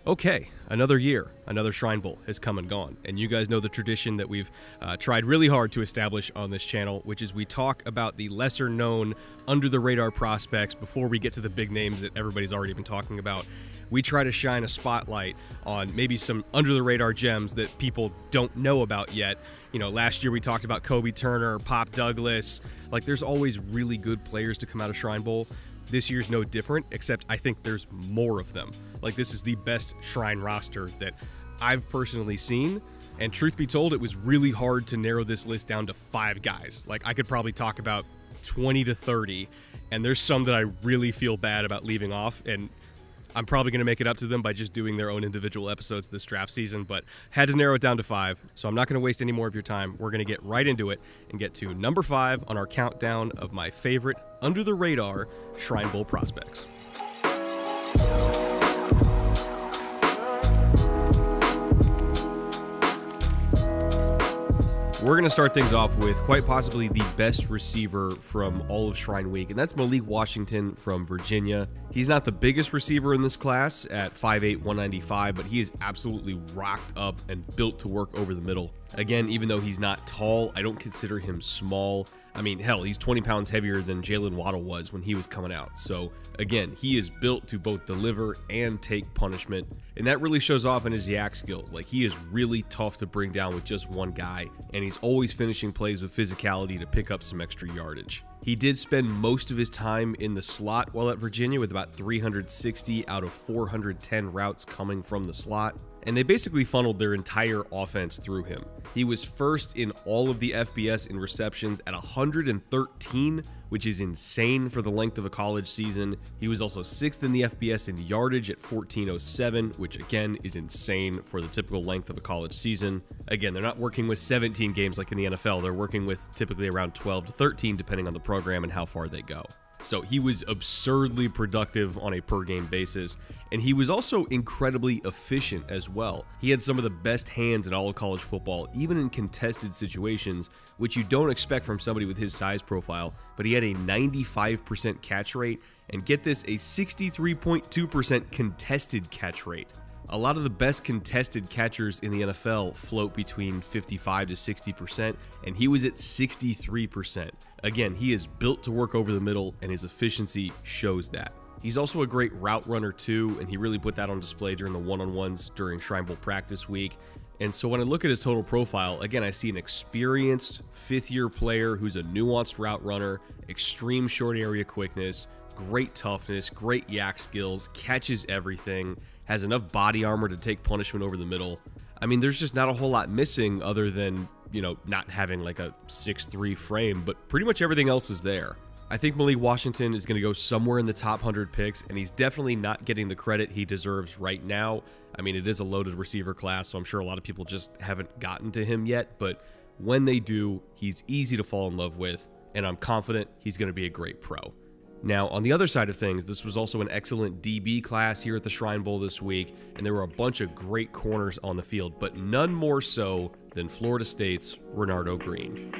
Okay, another year, another Shrine Bowl has come and gone, and you guys know the tradition that we've tried really hard to establish on this channel, which is we talk about the lesser-known, under-the-radar prospects before we get to the big names that everybody's already been talking about. We try to shine a spotlight on maybe some under-the-radar gems that people don't know about yet. You know, last year we talked about Kobe Turner, Pop Douglas. Like, there's always really good players to come out of Shrine Bowl. This year's no different, except I think there's more of them. Like, this is the best Shrine roster that I've personally seen, and truth be told, it was really hard to narrow this list down to 5 guys. Like, I could probably talk about 20 to 30, and there's some that I really feel bad about leaving off, and I'm probably going to make it up to them by just doing their own individual episodes this draft season, but had to narrow it down to 5, so I'm not going to waste any more of your time. We're going to get right into it and get to number 5 on our countdown of my favorite under-the-radar Shrine Bowl prospects. We're going to start things off with quite possibly the best receiver from all of Shrine Week, and that's Malik Washington from Virginia. He's not the biggest receiver in this class at 5'8", 195, but he is absolutely rocked up and built to work over the middle. Again, even though he's not tall, I don't consider him small. I mean, hell, he's 20 pounds heavier than Jalen Waddle was when he was coming out. So, again, he is built to both deliver and take punishment, and that really shows off in his yak skills. Like, he is really tough to bring down with just one guy, and he's always finishing plays with physicality to pick up some extra yardage. He did spend most of his time in the slot while at Virginia, with about 360 out of 410 routes coming from the slot, and they basically funneled their entire offense through him. He was first in all of the FBS in receptions at 113, which is insane for the length of a college season. He was also 6th in the FBS in yardage at 1407, which again is insane for the typical length of a college season. Again, they're not working with 17 games like in the NFL. They're working with typically around 12 to 13 depending on the program and how far they go. So he was absurdly productive on a per-game basis, and he was also incredibly efficient as well. He had some of the best hands in all of college football, even in contested situations, which you don't expect from somebody with his size profile, but he had a 95% catch rate, and get this, a 63.2% contested catch rate. A lot of the best contested catchers in the NFL float between 55 to 60%, and he was at 63%. Again, he is built to work over the middle, and his efficiency shows that. He's also a great route runner too, and he really put that on display during the one-on-ones during Shrine Bowl practice week. And so when I look at his total profile, again, I see an experienced fifth-year player who's a nuanced route runner, extreme short area quickness, great toughness, great yak skills, catches everything, has enough body armor to take punishment over the middle. I mean, there's just not a whole lot missing other than, you know, not having like a 6'3" frame, but pretty much everything else is there. I think Malik Washington is going to go somewhere in the top 100 picks, and he's definitely not getting the credit he deserves right now. I mean, it is a loaded receiver class, so I'm sure a lot of people just haven't gotten to him yet, but when they do, he's easy to fall in love with, and I'm confident he's going to be a great pro. Now, on the other side of things, this was also an excellent DB class here at the Shrine Bowl this week, and there were a bunch of great corners on the field, but none more so than Florida State's Renardo Green.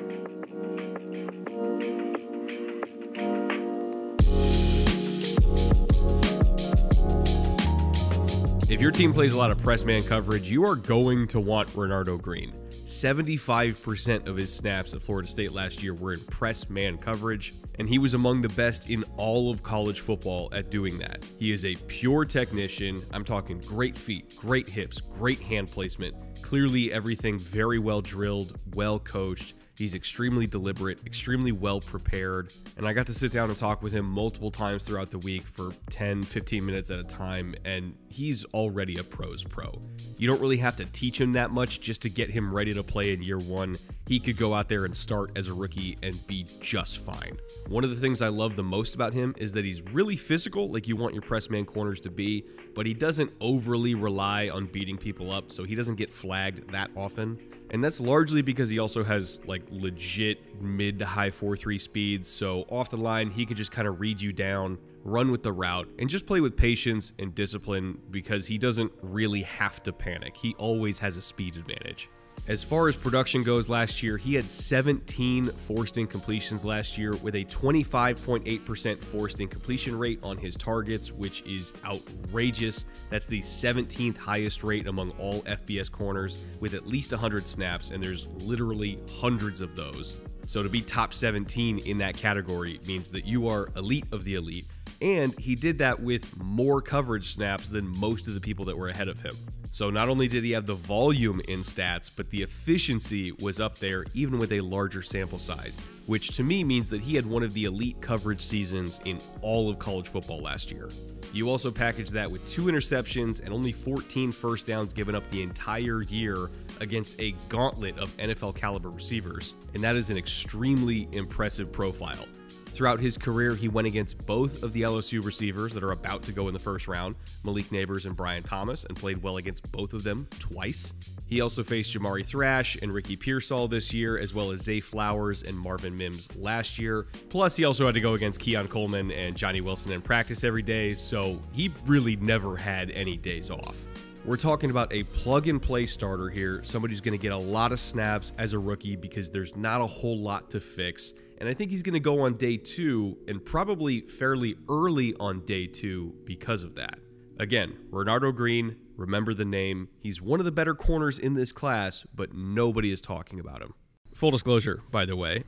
If your team plays a lot of press man coverage, you are going to want Renardo Green. 75% of his snaps at Florida State last year were in press man coverage, and he was among the best in all of college football at doing that. He is a pure technician. I'm talking great feet, great hips, great hand placement. Clearly everything very well drilled, well coached. He's extremely deliberate, extremely well prepared, and I got to sit down and talk with him multiple times throughout the week for 10, 15 minutes at a time, and he's already a pro's pro. You don't really have to teach him that much just to get him ready to play in year one. He could go out there and start as a rookie and be just fine. One of the things I love the most about him is that he's really physical, like you want your press man corners to be, but he doesn't overly rely on beating people up, so he doesn't get flagged that often. And that's largely because he also has like legit mid to high 4.3 speeds, so off the line he could just kind of read you down, run with the route, and just play with patience and discipline because he doesn't really have to panic. He always has a speed advantage. As far as production goes last year, he had 17 forced incompletions last year with a 25.8% forced incompletion rate on his targets, which is outrageous. That's the 17th highest rate among all FBS corners with at least 100 snaps, and there's literally hundreds of those. So to be top 17 in that category means that you are elite of the elite, and he did that with more coverage snaps than most of the people that were ahead of him. So not only did he have the volume in stats, but the efficiency was up there even with a larger sample size, which to me means that he had one of the elite coverage seasons in all of college football last year. You also package that with 2 interceptions and only 14 first downs given up the entire year against a gauntlet of NFL caliber receivers, and that is an extremely impressive profile. Throughout his career, he went against both of the LSU receivers that are about to go in the first round, Malik Nabers and Brian Thomas, and played well against both of them twice. He also faced Jamari Thrash and Ricky Pearsall this year, as well as Zay Flowers and Marvin Mims last year. Plus, he also had to go against Keon Coleman and Johnny Wilson in practice every day, so he really never had any days off. We're talking about a plug-and-play starter here, somebody who's going to get a lot of snaps as a rookie because there's not a whole lot to fix. And I think he's going to go on day 2 and probably fairly early on day 2 because of that. Again, Renardo Green, remember the name. He's one of the better corners in this class, but nobody is talking about him. Full disclosure, by the way,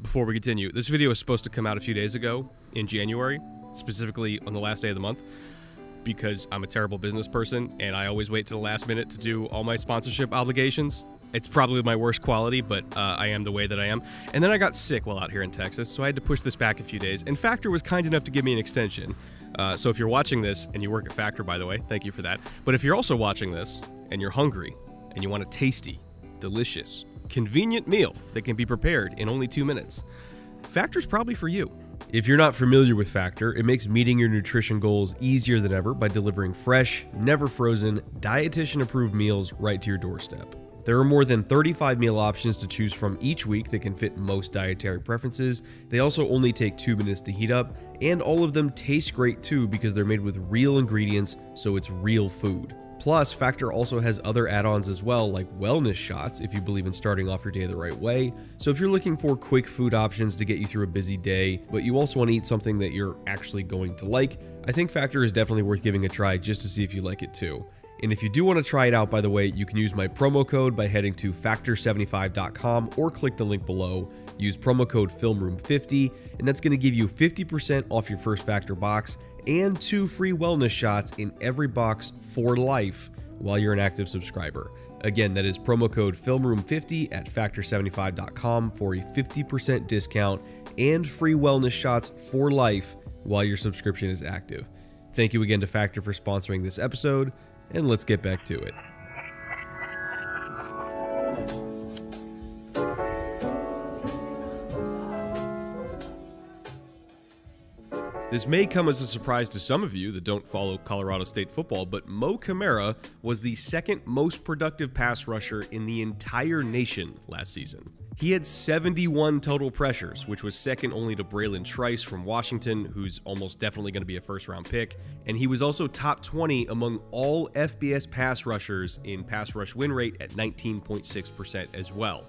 before we continue, this video was supposed to come out a few days ago in January, specifically on the last day of the month, because I'm a terrible business person and I always wait to the last minute to do all my sponsorship obligations. It's probably my worst quality, but I am the way that I am. And then I got sick while out here in Texas, so I had to push this back a few days. And Factor was kind enough to give me an extension. So if you're watching this, and you work at Factor, by the way, thank you for that. But if you're also watching this, and you're hungry, and you want a tasty, delicious, convenient meal that can be prepared in only 2 minutes, Factor's probably for you. If you're not familiar with Factor, it makes meeting your nutrition goals easier than ever by delivering fresh, never frozen, dietitian-approved meals right to your doorstep. There are more than 35 meal options to choose from each week that can fit most dietary preferences. They also only take 2 minutes to heat up, and all of them taste great too because they're made with real ingredients, so it's real food. Plus, Factor also has other add-ons as well, like wellness shots if you believe in starting off your day the right way. So if you're looking for quick food options to get you through a busy day, but you also want to eat something that you're actually going to like, I think Factor is definitely worth giving a try just to see if you like it too. And if you do want to try it out, by the way, you can use my promo code by heading to factor75.com or click the link below. Use promo code FILMROOM50, and that's going to give you 50% off your first Factor box and 2 free wellness shots in every box for life while you're an active subscriber. Again, that is promo code FILMROOM50 at factor75.com for a 50% discount and free wellness shots for life while your subscription is active. Thank you again to Factor for sponsoring this episode. And let's get back to it. This may come as a surprise to some of you that don't follow Colorado State football, but Mo Kamara was the second most productive pass rusher in the entire nation last season. He had 71 total pressures, which was second only to Braylon Trice from Washington, who's almost definitely going to be a first-round pick. And he was also top 20 among all FBS pass rushers in pass rush win rate at 19.6% as well.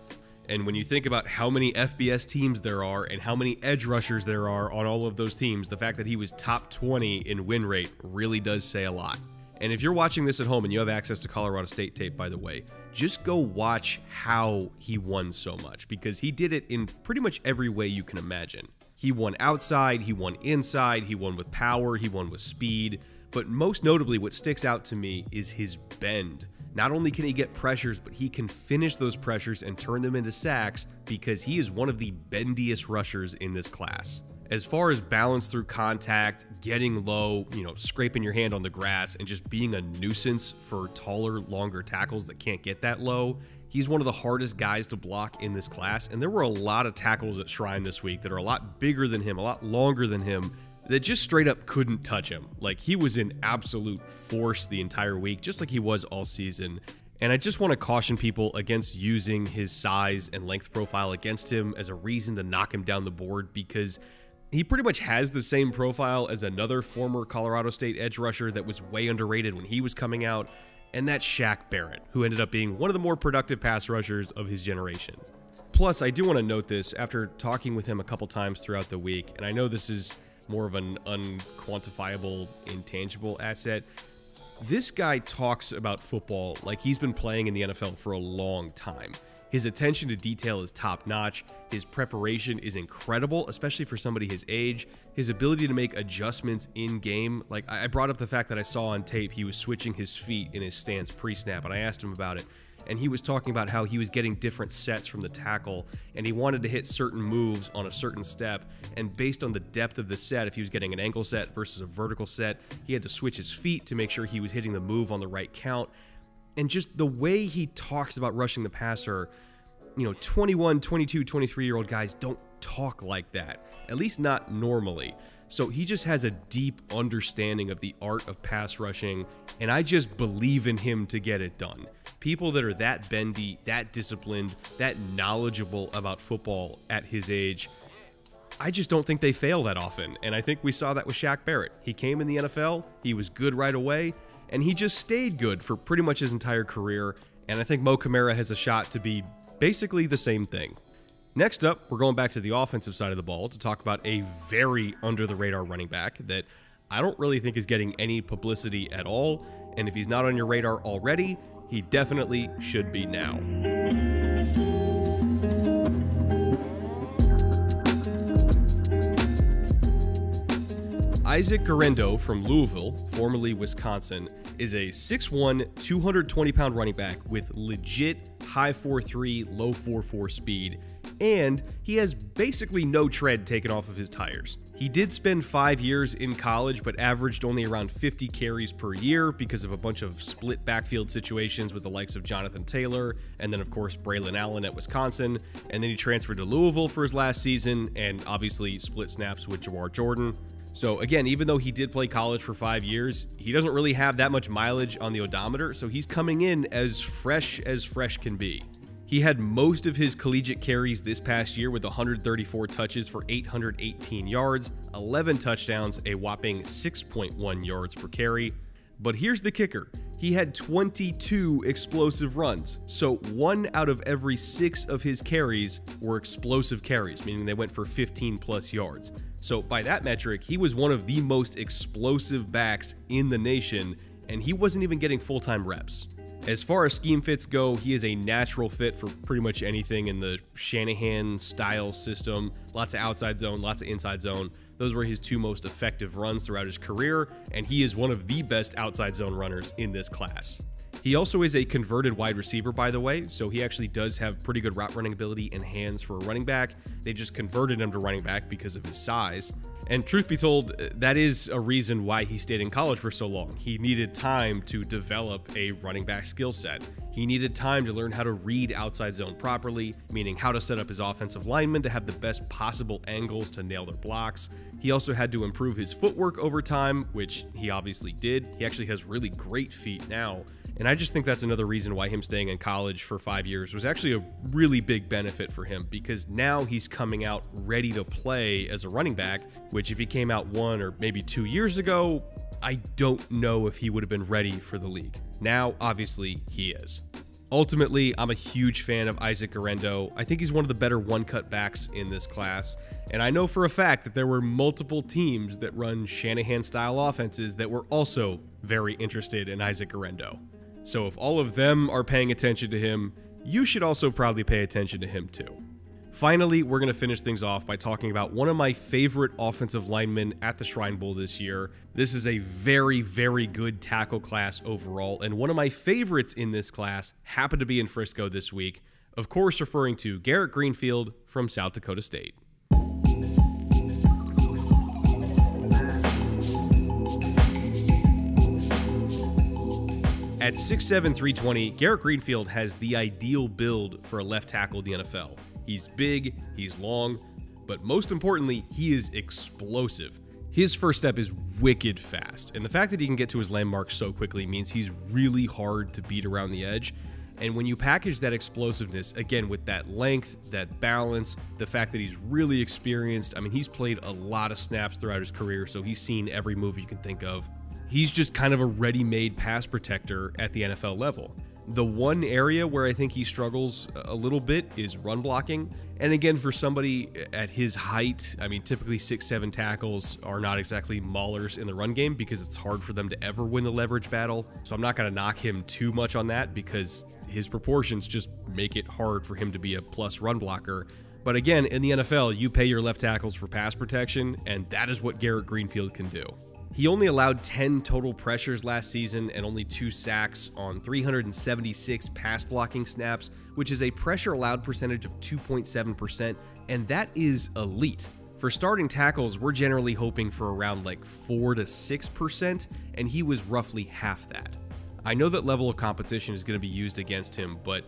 And when you think about how many FBS teams there are and how many edge rushers there are on all of those teams, the fact that he was top 20 in win rate really does say a lot. And if you're watching this at home and you have access to Colorado State tape, by the way, just go watch how he won so much, because he did it in pretty much every way you can imagine. He won outside, he won inside, he won with power, he won with speed, but most notably what sticks out to me is his bend. Not only can he get pressures, but he can finish those pressures and turn them into sacks because he is one of the bendiest rushers in this class. As far as balance through contact, getting low, scraping your hand on the grass, and just being a nuisance for taller, longer tackles that can't get that low, he's one of the hardest guys to block in this class. And there were a lot of tackles at Shrine this week that are a lot bigger than him, a lot longer than him, that just straight up couldn't touch him. Like, he was in absolute force the entire week, just like he was all season. And I just want to caution people against using his size and length profile against him as a reason to knock him down the board, because he pretty much has the same profile as another former Colorado State edge rusher that was way underrated when he was coming out. and that's Shaq Barrett, who ended up being one of the more productive pass rushers of his generation. Plus, I do want to note this after talking with him a couple times throughout the week, and I know this is more of an unquantifiable, intangible asset. This guy talks about football like he's been playing in the NFL for a long time. His attention to detail is top-notch, his preparation is incredible, especially for somebody his age, his ability to make adjustments in-game. Like, I brought up the fact that I saw on tape he was switching his feet in his stance pre-snap, and I asked him about it, and he was talking about how he was getting different sets from the tackle, and he wanted to hit certain moves on a certain step, and based on the depth of the set, if he was getting an ankle set versus a vertical set, he had to switch his feet to make sure he was hitting the move on the right count. And just the way he talks about rushing the passer, 21, 22, 23-year-old guys don't talk like that, at least not normally. So he just has a deep understanding of the art of pass rushing, and I just believe in him to get it done. People that are that bendy, that disciplined, that knowledgeable about football at his age, I just don't think they fail that often, and I think we saw that with Shaq Barrett. He came in the NFL, he was good right away, and he just stayed good for pretty much his entire career, and I think Mo Kamara has a shot to be basically the same thing. Next up, we're going back to the offensive side of the ball to talk about a very under-the-radar running back that I don't really think is getting any publicity at all, and if he's not on your radar already, he definitely should be now. Isaac Guerendo from Louisville, formerly Wisconsin, is a 6'1", 220-pound running back with legit high 4.3, low 4.4 speed, and he has basically no tread taken off of his tires. He did spend 5 years in college, but averaged only around 50 carries per year because of a bunch of split backfield situations with the likes of Jonathan Taylor, and then of course Braylon Allen at Wisconsin, and then he transferred to Louisville for his last season, and obviously split snaps with Jawar Jordan. So again, even though he did play college for 5 years, he doesn't really have that much mileage on the odometer, so he's coming in as fresh can be. He had most of his collegiate carries this past year with 134 touches for 818 yards, 11 touchdowns, a whopping 6.1 yards per carry. But here's the kicker. He had 22 explosive runs, so 1 out of every 6 of his carries were explosive carries, meaning they went for 15 plus yards. So by that metric, he was one of the most explosive backs in the nation, and he wasn't even getting full-time reps. As far as scheme fits go, he is a natural fit for pretty much anything in the Shanahan-style system. Lots of outside zone, lots of inside zone. Those were his 2 most effective runs throughout his career, and he is one of the best outside zone runners in this class. He also is a converted wide receiver, by the way, so he actually does have pretty good route running ability and hands for a running back. They just converted him to running back because of his size. And truth be told, that is a reason why he stayed in college for so long. He needed time to develop a running back skill set. He needed time to learn how to read outside zone properly, meaning how to set up his offensive linemen to have the best possible angles to nail their blocks. He also had to improve his footwork over time, which he obviously did. He actually has really great feet now. And I just think that's another reason why him staying in college for 5 years was actually a really big benefit for him, because now he's coming out ready to play as a running back, which if he came out 1 or maybe 2 years ago, I don't know if he would have been ready for the league. Now, obviously, he is. Ultimately, I'm a huge fan of Isaac Guerendo. I think he's one of the better one-cut backs in this class, and I know for a fact that there were multiple teams that run Shanahan-style offenses that were also very interested in Isaac Guerendo. So if all of them are paying attention to him, you should also probably pay attention to him too. Finally, we're going to finish things off by talking about one of my favorite offensive linemen at the Shrine Bowl this year. This is a very, very good tackle class overall, and one of my favorites in this class happened to be in Frisco this week, of course referring to Garret Greenfield from South Dakota State. At 6'7", 320, Garret Greenfield has the ideal build for a left tackle in the NFL. He's big, he's long, but most importantly, he is explosive. His first step is wicked fast, and the fact that he can get to his landmark so quickly means he's really hard to beat around the edge. And when you package that explosiveness, again, with that length, that balance, the fact that he's really experienced, I mean, he's played a lot of snaps throughout his career, so he's seen every move you can think of. He's just kind of a ready-made pass protector at the NFL level. The one area where I think he struggles a little bit is run blocking. And again, for somebody at his height, I mean, typically 6'7" tackles are not exactly maulers in the run game because it's hard for them to ever win the leverage battle. So I'm not going to knock him too much on that because his proportions just make it hard for him to be a plus run blocker. But again, in the NFL, you pay your left tackles for pass protection, and that is what Garret Greenfield can do. He only allowed 10 total pressures last season and only 2 sacks on 376 pass blocking snaps, which is a pressure allowed percentage of 2.7%, and that is elite. For starting tackles, we're generally hoping for around like 4 to 6%, and he was roughly half that. I know that level of competition is going to be used against him, but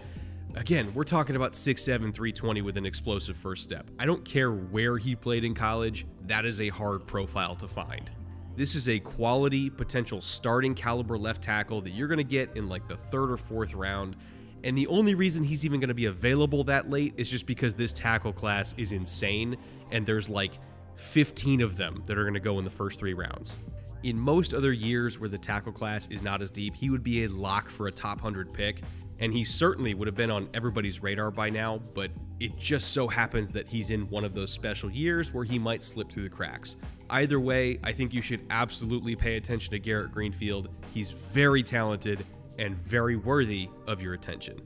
again, we're talking about 6'7", 320 with an explosive first step. I don't care where he played in college, that is a hard profile to find. This is a quality, potential starting caliber left tackle that you're going to get in like the 3rd or 4th round. And the only reason he's even going to be available that late is just because this tackle class is insane and there's like 15 of them that are going to go in the first 3 rounds. In most other years where the tackle class is not as deep, he would be a lock for a top 100 pick. And he certainly would have been on everybody's radar by now, but it just so happens that he's in one of those special years where he might slip through the cracks. Either way, I think you should absolutely pay attention to Garret Greenfield. He's very talented and very worthy of your attention.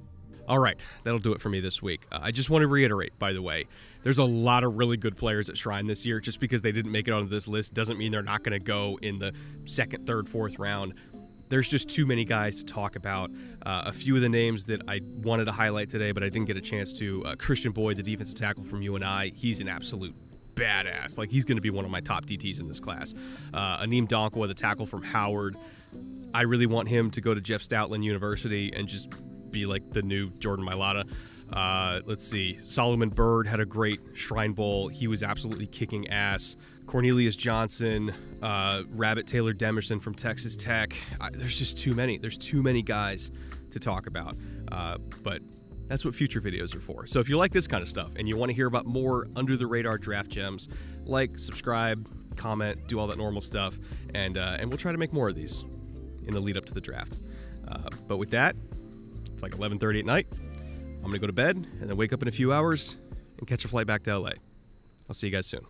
All right, that'll do it for me this week. I just want to reiterate, by the way, there's a lot of really good players at Shrine this year. Just because they didn't make it onto this list doesn't mean they're not going to go in the 2nd, 3rd, 4th round. There's just too many guys to talk about. A few of the names that I wanted to highlight today, but I didn't get a chance to. Christian Boyd, the defensive tackle from UNI, he's an absolute badass. Like, he's going to be one of my top DTs in this class. Aneem Donkwa, the tackle from Howard. I really want him to go to Jeff Stoutland University and just be like the new Jordan Mailata. Let's see. Solomon Byrd had a great Shrine Bowl. He was absolutely kicking ass. Cornelius Johnson, Rabbit Taylor Demerson from Texas Tech. There's just too many. There's too many guys to talk about. But that's what future videos are for. So if you like this kind of stuff and you want to hear about more under-the-radar draft gems, like, subscribe, comment, do all that normal stuff, and we'll try to make more of these in the lead up to the draft. But with that, it's like 11:30 at night. I'm going to go to bed and then wake up in a few hours and catch a flight back to LA. I'll see you guys soon.